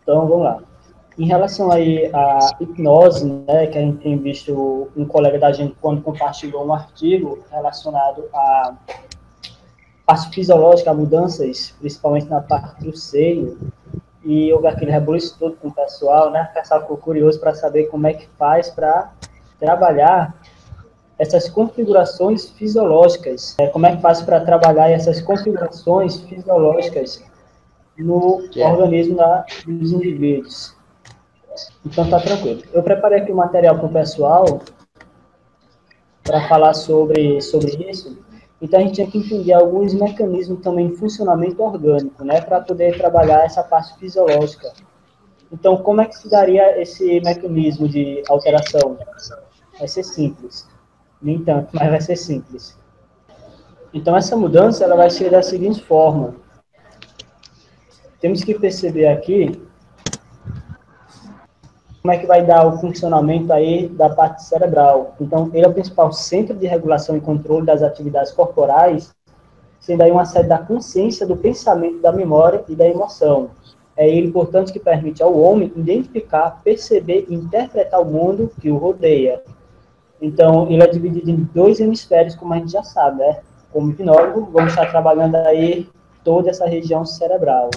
Então, vamos lá. Em relação aí à hipnose, né, que a gente tem visto um colega da gente quando compartilhou um artigo relacionado à parte fisiológica, a mudanças, principalmente na parte do seio, e houve aquele rebuliço todo com o pessoal, né? O pessoal ficou curioso para saber como é que faz para trabalhar essas configurações fisiológicas, como é que faz para trabalhar essas configurações fisiológicas no Yeah. organismo dos indivíduos. Então tá tranquilo. Eu preparei aqui o material para o pessoal para falar sobre isso. Então a gente tinha que entender alguns mecanismos também de funcionamento orgânico, né, para poder trabalhar essa parte fisiológica. Então, como é que se daria esse mecanismo de alteração? Vai ser simples. Nem tanto, mas vai ser simples. Então, essa mudança ela vai ser da seguinte forma. Temos que perceber aqui como é que vai dar o funcionamento aí da parte cerebral. Então, ele é o principal centro de regulação e controle das atividades corporais, sendo aí uma sede da consciência, do pensamento, da memória e da emoção. É ele, portanto, que permite ao homem identificar, perceber e interpretar o mundo que o rodeia. Então, ele é dividido em dois hemisférios, como a gente já sabe, né? Como hipnólogo, vamos estar trabalhando aí toda essa região cerebral.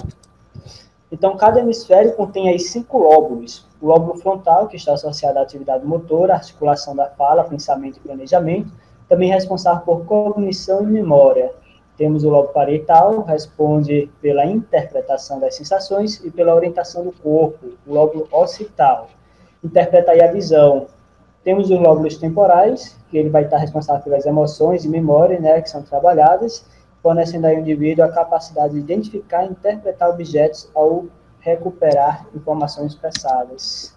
Então, cada hemisfério contém aí 5 lóbulos. O lóbulo frontal, que está associado à atividade motora, articulação da fala, pensamento e planejamento, também responsável por cognição e memória. Temos o lobo parietal, responde pela interpretação das sensações e pela orientação do corpo. O lóbulo occipital, interpreta aí a visão. Temos os lóbulos temporais, que ele vai estar responsável pelas emoções e memória, né, que são trabalhadas, fornecendo aí ao indivíduo a capacidade de identificar e interpretar objetos ao recuperar informações expressadas.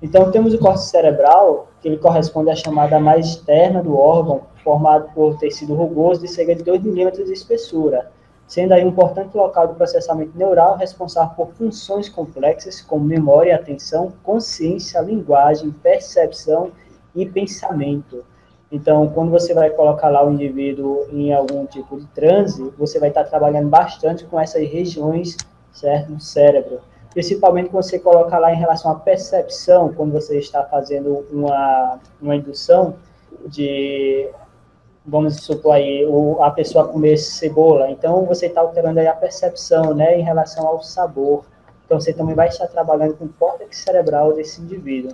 Então, temos o córtex cerebral, que ele corresponde à chamada mais externa do órgão, formado por tecido rugoso de cerca de 2 milímetros de espessura, sendo aí um importante local do processamento neural responsável por funções complexas como memória, atenção, consciência, linguagem, percepção e pensamento. Então, quando você vai colocar lá o indivíduo em algum tipo de transe, você vai estar trabalhando bastante com essas regiões, certo, no cérebro. Principalmente quando você coloca lá em relação à percepção, quando você está fazendo uma indução de, vamos supor aí, a pessoa comer cebola. Então, você está alterando aí a percepção, né, em relação ao sabor. Então, você também vai estar trabalhando com o córtex cerebral desse indivíduo.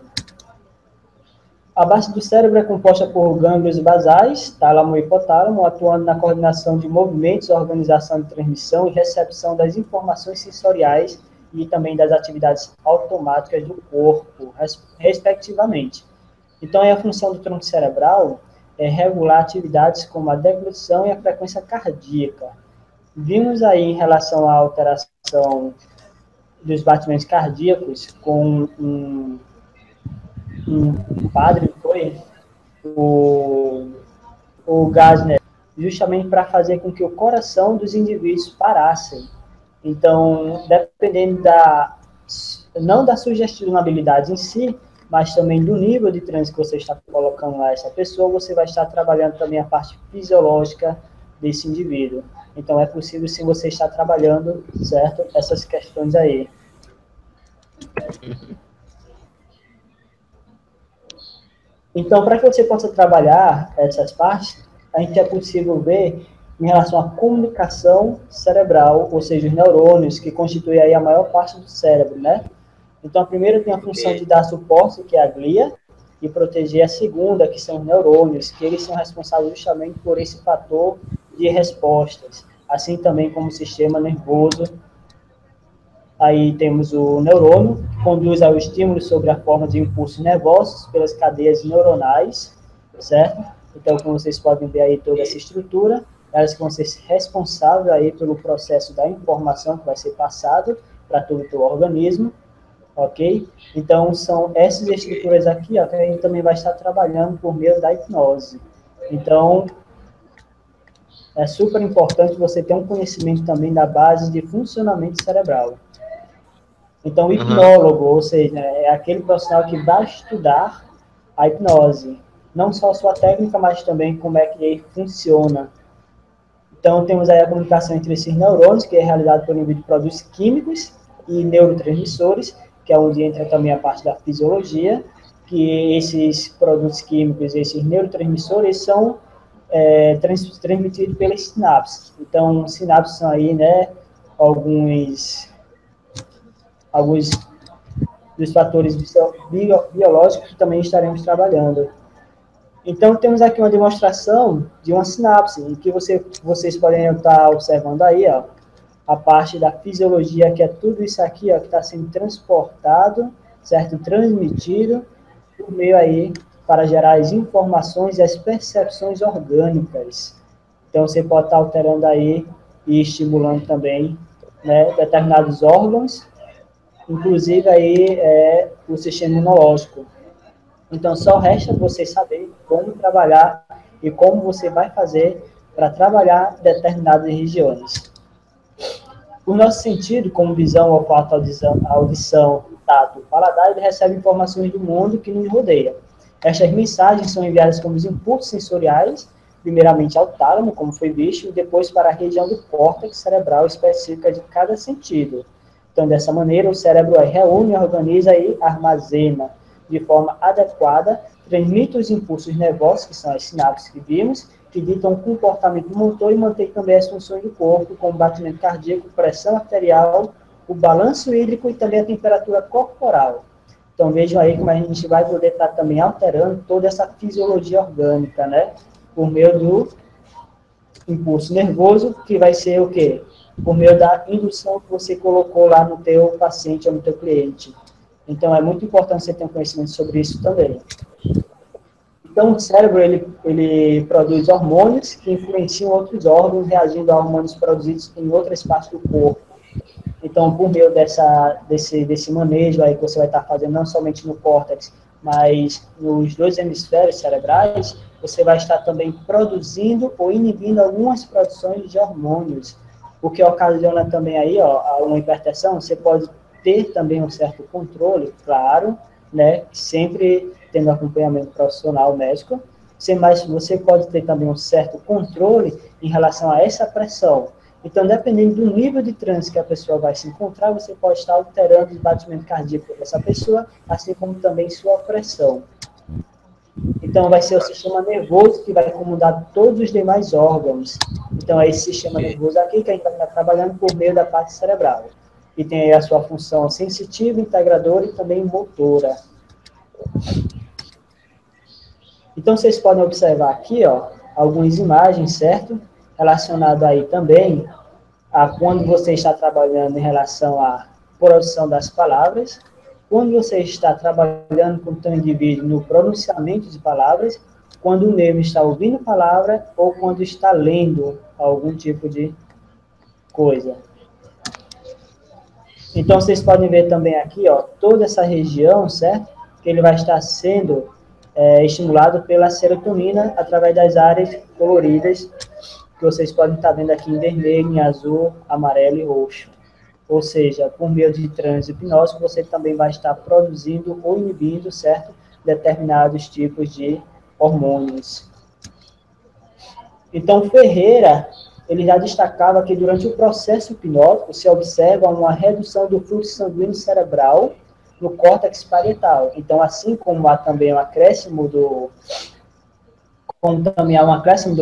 A base do cérebro é composta por gânglios basais, tálamo e hipotálamo, atuando na coordenação de movimentos, organização de transmissão e recepção das informações sensoriais e também das atividades automáticas do corpo, respectivamente. Então, a função do tronco cerebral é regular atividades como a deglutição e a frequência cardíaca. Vimos aí em relação à alteração dos batimentos cardíacos com um padre, foi o Gasner, justamente para fazer com que o coração dos indivíduos parassem. Então, dependendo não da sugestionabilidade em si, mas também do nível de transe que você está colocando a essa pessoa, você vai estar trabalhando também a parte fisiológica desse indivíduo. Então, é possível sim você estar trabalhando, certo, essas questões aí. Então, para que você possa trabalhar essas partes, a gente é possível ver em relação à comunicação cerebral, ou seja, os neurônios, que constituem aí a maior parte do cérebro, né? Então, a primeira tem a função de dar suporte, que é a glia, e proteger a segunda, que são os neurônios, que eles são responsáveis justamente por esse fator de respostas, assim também como o sistema nervoso. Aí temos o neurônio, que conduz ao estímulo sobre a forma de impulsos nervosos pelas cadeias neuronais, certo? Então, como vocês podem ver aí toda essa estrutura, elas vão ser responsáveis aí pelo processo da informação que vai ser passado para todo o teu organismo, ok? Então, são essas estruturas aqui, ó, que a gente também vai estar trabalhando por meio da hipnose. Então, é super importante você ter um conhecimento também da base de funcionamento cerebral. Então, o hipnólogo, ou seja, é aquele profissional que vai estudar a hipnose. Não só a sua técnica, mas também como é que funciona. Então, temos aí a comunicação entre esses neurônios, que é realizada por meio de produtos químicos, e neurotransmissores, que é onde entra também a parte da fisiologia, que esses produtos químicos, esses neurotransmissores, são transmitidos pelas sinapses. Então, sinapses são aí, né, alguns dos fatores biológicos que também estaremos trabalhando. Então, temos aqui uma demonstração de uma sinapse, em que vocês podem estar observando aí, ó, a parte da fisiologia, que é tudo isso aqui, ó, que está sendo transportado, certo? Transmitido por meio aí para gerar as informações e as percepções orgânicas. Então, você pode estar alterando aí e estimulando também, né, determinados órgãos, inclusive aí o sistema imunológico. Então, só resta você saber como trabalhar e como você vai fazer para trabalhar determinadas regiões. O nosso sentido, como visão, olfato, audição, tato, paladar, ele recebe informações do mundo que nos rodeia. Estas mensagens são enviadas como impulsos sensoriais, primeiramente ao tálamo, como foi visto, e depois para a região do córtex cerebral específica de cada sentido. Então, dessa maneira, o cérebro reúne, organiza e armazena de forma adequada, transmite os impulsos nervosos, que são as sinapses que vimos, que ditam o comportamento do motor e mantém também as funções do corpo, como batimento cardíaco, pressão arterial, o balanço hídrico e também a temperatura corporal. Então, vejam aí como a gente vai poder estar também alterando toda essa fisiologia orgânica, né? Por meio do impulso nervoso, que vai ser o quê? Por meio da indução que você colocou lá no teu paciente ou no teu cliente. Então, é muito importante você ter um conhecimento sobre isso também. Então, o cérebro, ele produz hormônios que influenciam outros órgãos, reagindo a hormônios produzidos em outras partes do corpo. Então, por meio desse manejo aí que você vai estar fazendo, não somente no córtex, mas nos dois hemisférios cerebrais, você vai estar também produzindo ou inibindo algumas produções de hormônios, o que ocasiona também aí, ó, uma hipertensão. Você pode ter também um certo controle, claro, né, sempre tendo acompanhamento profissional médico, mas você pode ter também um certo controle em relação a essa pressão. Então, dependendo do nível de trânsito que a pessoa vai se encontrar, você pode estar alterando o batimento cardíaco dessa pessoa, assim como também sua pressão. Então, vai ser o sistema nervoso que vai comandar todos os demais órgãos. Então, é esse sistema nervoso aqui que a gente vai estar trabalhando por meio da parte cerebral. E tem aí a sua função sensitiva, integradora e também motora. Então, vocês podem observar aqui, ó, algumas imagens, certo? Relacionado aí também a quando você está trabalhando em relação à produção das palavras, quando você está trabalhando com o teu indivíduo no pronunciamento de palavras, quando o mesmo está ouvindo palavra ou quando está lendo algum tipo de coisa. Então, vocês podem ver também aqui, ó, toda essa região, certo? Que ele vai estar sendo estimulado pela serotonina através das áreas coloridas que vocês podem estar vendo aqui em vermelho, em azul, amarelo e roxo. Ou seja, por meio de transe hipnótico, você também vai estar produzindo ou inibindo, certo? Determinados tipos de hormônios. Então, Ferreira, ele já destacava que durante o processo hipnótico se observa uma redução do fluxo sanguíneo cerebral no córtex parietal. Então, assim como há também um acréscimo do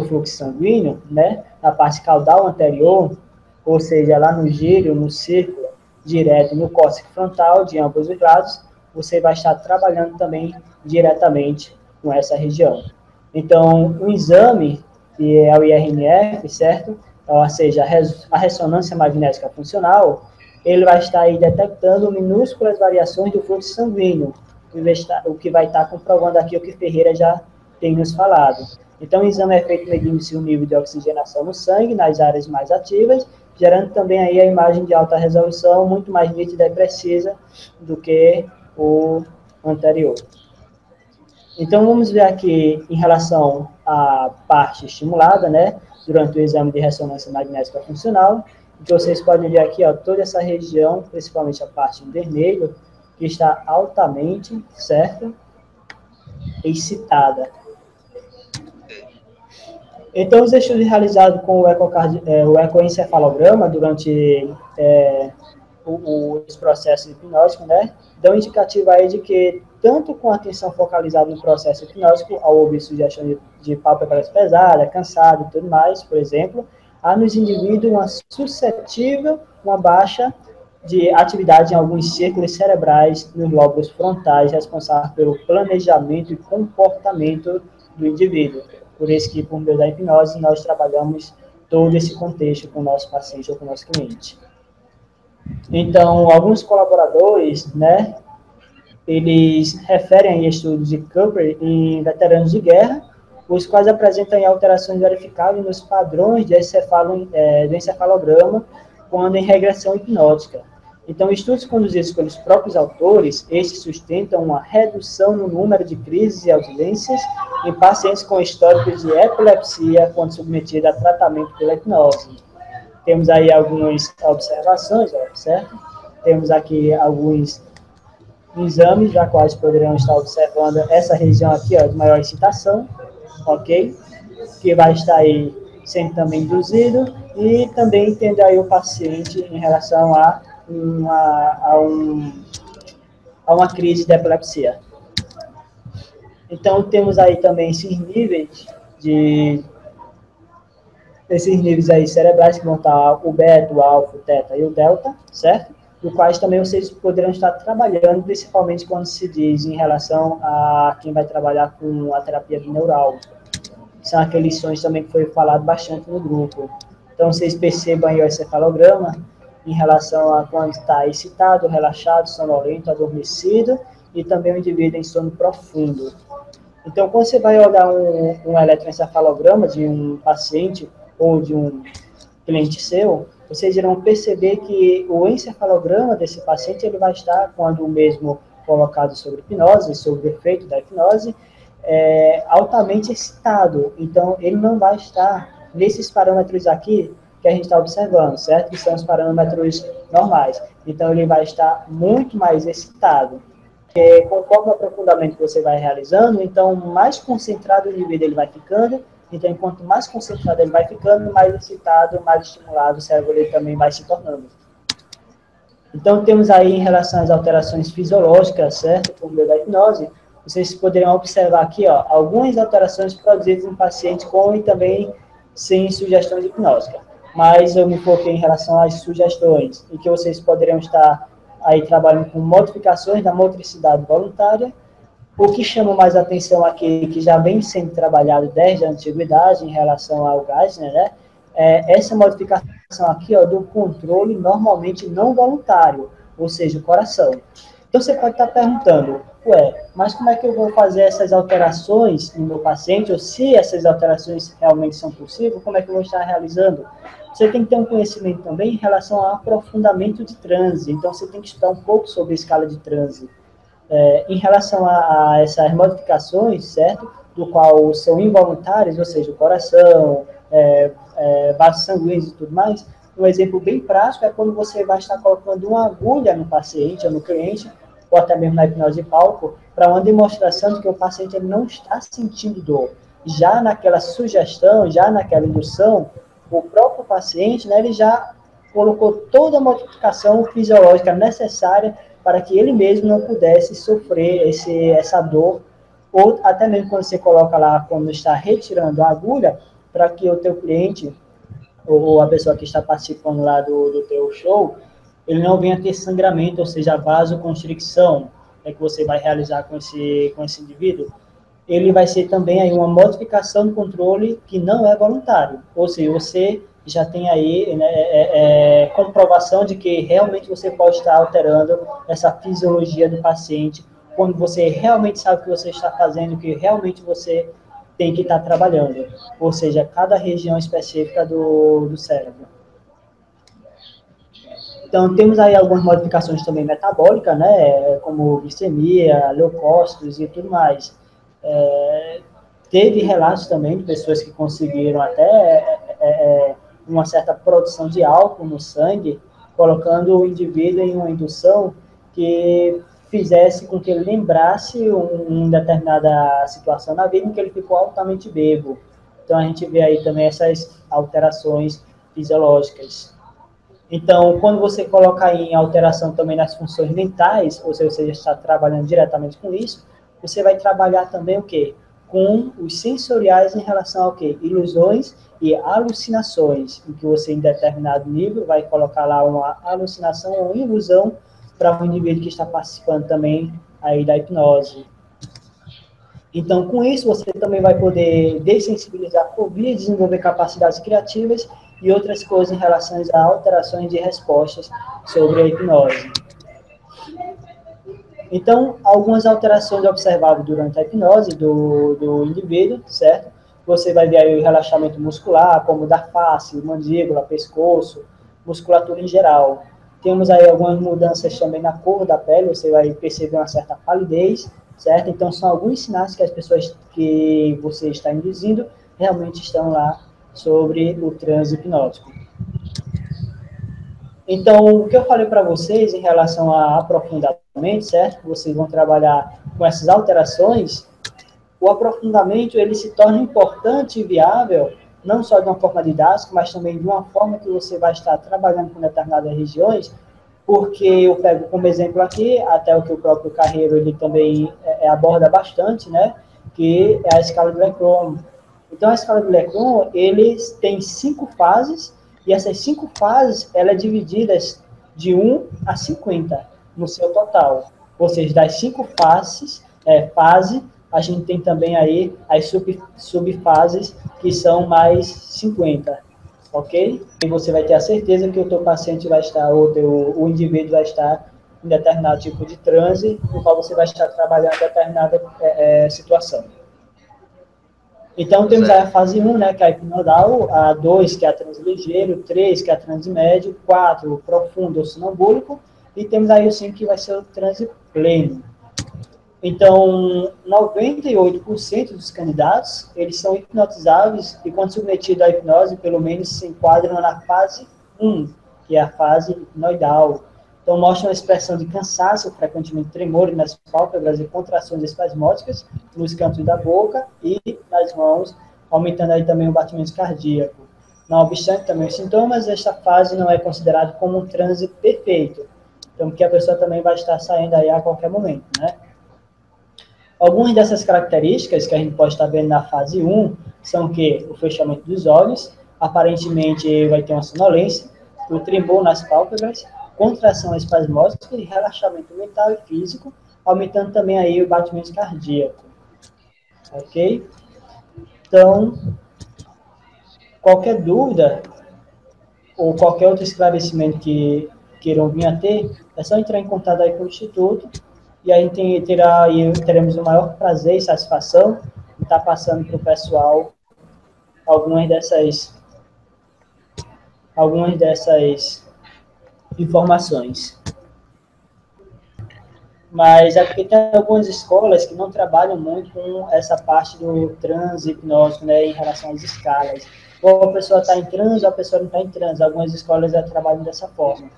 fluxo sanguíneo, né, na parte caudal anterior, ou seja, lá no gírio, no círculo, direto no córtex frontal, de ambos os lados, você vai estar trabalhando também diretamente com essa região. Então, o exame, que é o IRNF, certo? Ou seja, a ressonância magnética funcional, ele vai estar aí detectando minúsculas variações do fluxo sanguíneo, o que vai estar comprovando aqui o que Ferreira já tem nos falado. Então, o exame é feito medindo-se o nível de oxigenação no sangue, nas áreas mais ativas, gerando também aí a imagem de alta resolução, muito mais nítida e precisa do que o anterior. Então, vamos ver aqui em relação à parte estimulada, né, durante o exame de ressonância magnética funcional, que vocês podem ver aqui, ó, toda essa região, principalmente a parte em vermelho, que está altamente, certo, excitada. Então, os estudos realizados com o ecoencefalograma durante os processos hipnóticos, né, dão indicativo aí de que, tanto com a atenção focalizada no processo hipnótico, ao ouvir sugestão de pálpebras pesada, cansado e tudo mais, por exemplo, há nos indivíduos uma suscetível, uma baixa de atividade em alguns círculos cerebrais nos lóbulos frontais responsáveis pelo planejamento e comportamento do indivíduo. Por isso que, por meio da hipnose, nós trabalhamos todo esse contexto com o nosso paciente ou com o nosso cliente. Então, alguns colaboradores, né, eles referem a estudos de Cooper em veteranos de guerra, os quais apresentam alterações verificáveis nos padrões de do encefalograma quando em regressão hipnótica. Então, estudos conduzidos pelos próprios autores, estes sustentam uma redução no número de crises e ausências em pacientes com histórico de epilepsia quando submetidos a tratamento pela hipnose. Temos aí algumas observações, ó, certo? Temos aqui alguns exames, já quais poderão estar observando essa região aqui, ó, de maior excitação, ok? Que vai estar aí sendo também induzido, e também tendo aí o paciente em relação a uma crise de epilepsia. Então, temos aí também esses níveis aí cerebrais, que vão estar o beta, o alfa, o teta e o delta, certo? Do quais também vocês poderão estar trabalhando, principalmente quando se diz em relação a quem vai trabalhar com a terapia bineural. São aqueles sons também que foi falado bastante no grupo. Então, vocês percebam aí o encefalograma em relação a quando está excitado, relaxado, sonolento, adormecido, e também o indivíduo em sono profundo. Então, quando você vai olhar um eletroencefalograma de um paciente ou de um cliente seu, vocês irão perceber que o encefalograma desse paciente ele vai estar, quando o mesmo colocado sobre hipnose, sobre o efeito da hipnose, altamente excitado. Então, ele não vai estar nesses parâmetros aqui que a gente está observando, certo? Que são os parâmetros normais. Então, ele vai estar muito mais excitado. Conforme o aprofundamento que você vai realizando, então, mais concentrado o indivíduo ele vai ficando. Então, quanto mais concentrado ele vai ficando, mais excitado, mais estimulado o cérebro ele também vai se tornando. Então, temos aí, em relação às alterações fisiológicas, certo? Por meio da hipnose, vocês poderão observar aqui, ó, algumas alterações produzidas em pacientes com e também sem sugestão de hipnótica. Mas eu me foquei em relação às sugestões, e que vocês poderiam estar aí trabalhando com modificações da motricidade voluntária. O que chama mais atenção aqui, que já vem sendo trabalhado desde a antiguidade em relação ao Geisler, né? Essa modificação aqui, ó, do controle normalmente não voluntário, ou seja, o coração. Então, você pode estar perguntando, mas como é que eu vou fazer essas alterações no meu paciente, ou se essas alterações realmente são possíveis, como é que eu vou estar realizando? Você tem que ter um conhecimento também em relação ao aprofundamento de transe, então você tem que estudar um pouco sobre a escala de transe. Em relação a essas modificações, certo? Do qual são involuntárias, ou seja, o coração, vasos sanguíneos e tudo mais, um exemplo bem prático é quando você vai estar colocando uma agulha no paciente ou no cliente, ou até mesmo na hipnose de palco, para uma demonstração de que o paciente ele não está sentindo dor. Já naquela sugestão, já naquela indução, o próprio paciente, né, ele já colocou toda a modificação fisiológica necessária para que ele mesmo não pudesse sofrer essa dor, ou até mesmo quando você coloca lá, quando está retirando a agulha, para que o teu cliente, ou a pessoa que está participando lá do teu show, ele não venha ter sangramento, ou seja, vasoconstricção, que você vai realizar com esse indivíduo, ele vai ser também aí uma modificação do controle que não é voluntário, ou seja, você já tem aí, né, comprovação de que realmente você pode estar alterando essa fisiologia do paciente, quando você realmente sabe o que você está fazendo, que realmente você tem que estar trabalhando, ou seja, cada região específica do cérebro. Então, temos aí algumas modificações também metabólicas, né, como glicemia, leucócitos e tudo mais. Teve relatos também de pessoas que conseguiram até uma certa produção de álcool no sangue, colocando o indivíduo em uma indução que fizesse com que ele lembrasse uma determinada situação na vida em que ele ficou altamente bêbado. Então, a gente vê aí também essas alterações fisiológicas. Então, quando você coloca em alteração também nas funções mentais, ou seja, você está trabalhando diretamente com isso, você vai trabalhar também o quê? Com os sensoriais em relação ao quê? Ilusões e alucinações, em que você, em determinado nível, vai colocar lá uma alucinação ou uma ilusão para um indivíduo que está participando também aí da hipnose. Então, com isso, você também vai poder dessensibilizar a fobia, desenvolver capacidades criativas e outras coisas em relação a alterações de respostas sobre a hipnose. Então, algumas alterações observáveis durante a hipnose do indivíduo, certo? Você vai ver aí o relaxamento muscular, como da face, mandíbula, pescoço, musculatura em geral. Temos aí algumas mudanças também na cor da pele, você vai perceber uma certa palidez, certo? Então, são alguns sinais que as pessoas que você está induzindo realmente estão lá sobre o transe hipnótico. Então, o que eu falei para vocês em relação a aprofundamento, certo? Vocês vão trabalhar com essas alterações. O aprofundamento, ele se torna importante e viável, não só de uma forma didática, mas também de uma forma que você vai estar trabalhando com determinadas regiões, porque eu pego como exemplo aqui, até o que o próprio Carreiro, ele também aborda bastante, né? Que é a escala de Leckrone. Então, a escala de Leckrone, eles tem 5 fases, e essas 5 fases, ela é dividida de 1 a 50 no seu total. Ou seja, das 5 fases, a gente tem também aí as subfases, que são mais 50, ok? E você vai ter a certeza que o teu paciente vai estar, o indivíduo vai estar em determinado tipo de transe, no qual você vai estar trabalhando determinada situação. Então, temos a fase 1, né, que é a hipnodal, a 2, que é a transe ligeiro, 3, que é a transe médio, 4, o profundo ou sonambúlico, e temos aí o 5, que vai ser o transe pleno. Então, 98% dos candidatos, eles são hipnotizáveis e, quando submetidos à hipnose, pelo menos se enquadram na fase 1, que é a fase hipnoidal. Então, mostra uma expressão de cansaço, frequentemente tremores nas pálpebras e contrações espasmódicas nos cantos da boca e nas mãos, aumentando aí também o batimento cardíaco. Não obstante também os sintomas, esta fase não é considerada como um transe perfeito. Então, porque a pessoa também vai estar saindo aí a qualquer momento, né? Algumas dessas características que a gente pode estar vendo na fase 1 são que o fechamento dos olhos, aparentemente vai ter uma sonolência, o tremor nas pálpebras, contração espasmódica e relaxamento mental e físico, aumentando também aí o batimento cardíaco. Ok? Então, qualquer dúvida ou qualquer outro esclarecimento que queiram vir a ter, é só entrar em contato aí com o Instituto e aí teremos o maior prazer e satisfação de estar passando para o pessoal algumas dessas informações. Mas é porque tem algumas escolas que não trabalham muito com essa parte do transe hipnótico, né, em relação às escalas. Ou a pessoa está em transe, ou a pessoa não está em transe. Algumas escolas já trabalham dessa forma.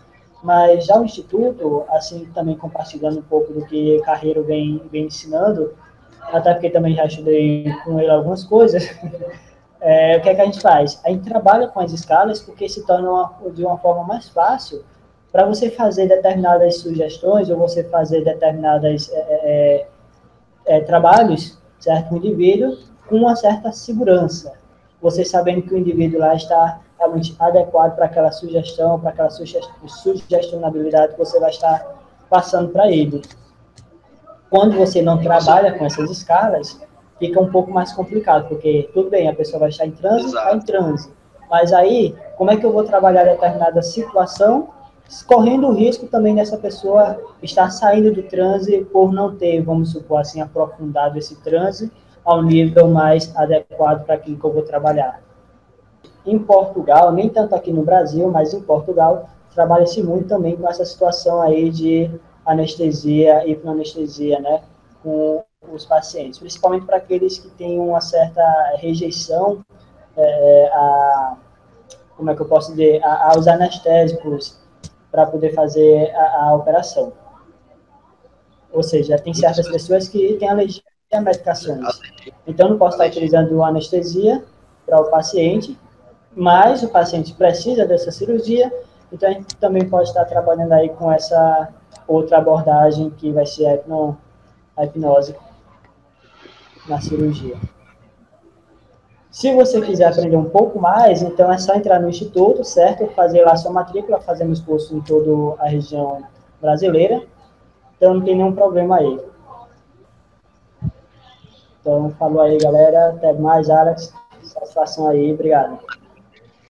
Mas já o Instituto, assim, também compartilhando um pouco do que o Carreiro vem ensinando, até porque também já estudei com ele algumas coisas, o que é que a gente faz? A gente trabalha com as escalas porque se torna de uma forma mais fácil para você fazer determinadas sugestões ou você fazer determinados trabalhos, certo? Com o indivíduo com uma certa segurança. Você sabendo que o indivíduo lá está realmente adequado para aquela sugestão, para aquela sugestionabilidade que você vai estar passando para ele. Quando você não trabalha com essas escalas, fica um pouco mais complicado, porque tudo bem, a pessoa vai estar em transe, está em transe. Mas aí, como é que eu vou trabalhar determinada situação, correndo o risco também dessa pessoa estar saindo do transe por não ter, vamos supor assim, aprofundado esse transe ao nível mais adequado para aquilo que eu vou trabalhar. Em Portugal, nem tanto aqui no Brasil, mas em Portugal, trabalha-se muito também com essa situação aí de anestesia e hipnoanestesia, né, com os pacientes, principalmente para aqueles que têm uma certa rejeição como é que eu posso dizer, aos anestésicos para poder fazer a operação. Ou seja, tem certas pessoas que têm alergia a medicações. Então, não posso estar utilizando anestesia para o paciente, mas o paciente precisa dessa cirurgia Então, a gente também pode estar trabalhando aí com essa outra abordagem, que vai ser a hipnose na cirurgia. Se você quiser aprender um pouco mais, então é só entrar no Instituto, certo? Fazer lá sua matrícula, fazemos curso em toda a região brasileira, então não tem nenhum problema aí. Então, falou aí, galera. Até mais, Alex. Satisfação aí. Obrigado.